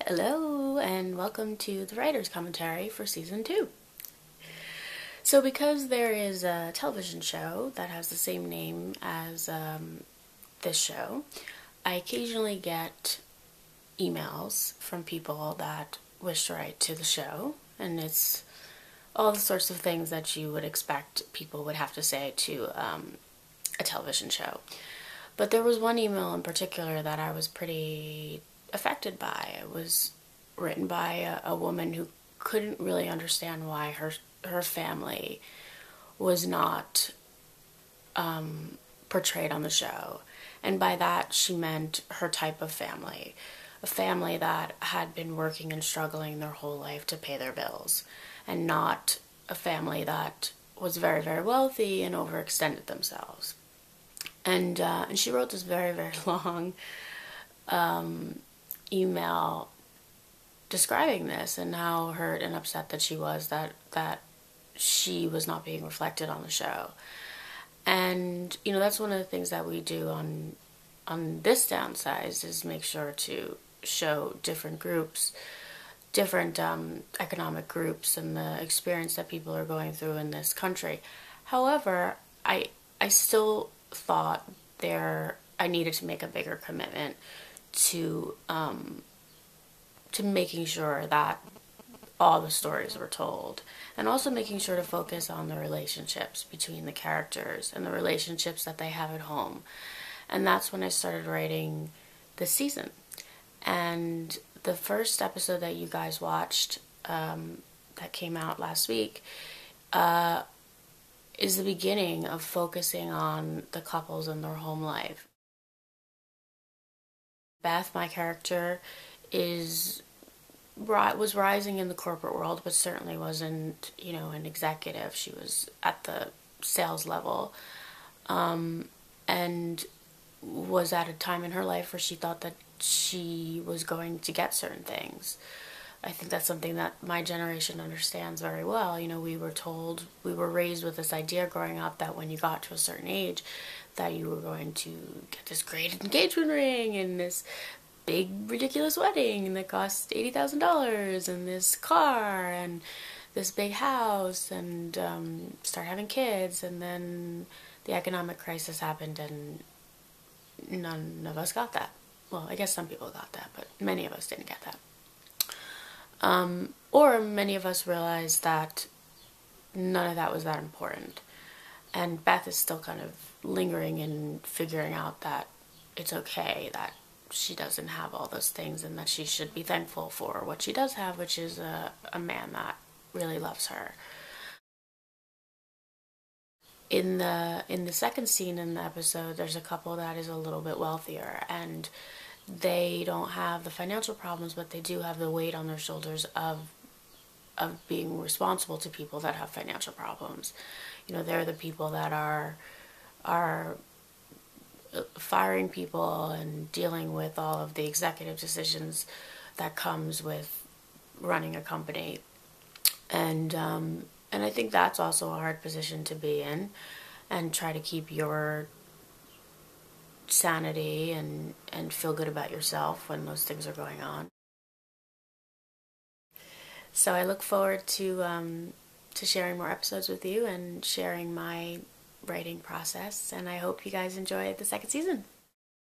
Hello, and welcome to the Writer's Commentary for Season 2. So because there is a television show that has the same name as this show, I occasionally get emails from people that wish to write to the show, and it's all the sorts of things that you would expect people would have to say to a television show. But there was one email in particular that I was pretty affected by. It was written by a woman who couldn't really understand why her family was not portrayed on the show. And by that she meant her type of family. A family that had been working and struggling their whole life to pay their bills, and not a family that was very, very wealthy and overextended themselves. And she wrote this very, very long email describing this and how hurt and upset that she was that she was not being reflected on the show. And that's one of the things that we do on this Downsized, is make sure to show different groups, different economic groups, and the experience that people are going through in this country. However, I still thought I needed to make a bigger commitment to making sure that all the stories were told, and also making sure to focus on the relationships between the characters and the relationships that they have at home. And that's when I started writing this season. And the first episode that you guys watched, that came out last week, is the beginning of focusing on the couples and their home life. Beth, my character, was rising in the corporate world, but certainly wasn't, an executive. She was at the sales level, and was at a time in her life where she thought that she was going to get certain things. I think that's something that my generation understands very well. We were raised with this idea growing up that when you got to a certain age, that you were going to get this great engagement ring and this big ridiculous wedding that cost $80,000 and this car and this big house and start having kids. And then the economic crisis happened and none of us got that. Well, I guess some people got that, but many of us didn't get that. Or many of us realized that none of that was that important. And Beth is still kind of lingering and figuring out that it's okay that she doesn't have all those things, and that she should be thankful for what she does have, which is a man that really loves her. In the second scene in the episode, there's a couple that is a little bit wealthier, and they don't have the financial problems, but they do have the weight on their shoulders of being responsible to people that have financial problems. They're the people that are firing people and dealing with all of the executive decisions that comes with running a company. And I think that's also a hard position to be in, and try to keep your sanity and feel good about yourself when those things are going on. So I look forward to sharing more episodes with you and sharing my writing process, and I hope you guys enjoy the second season.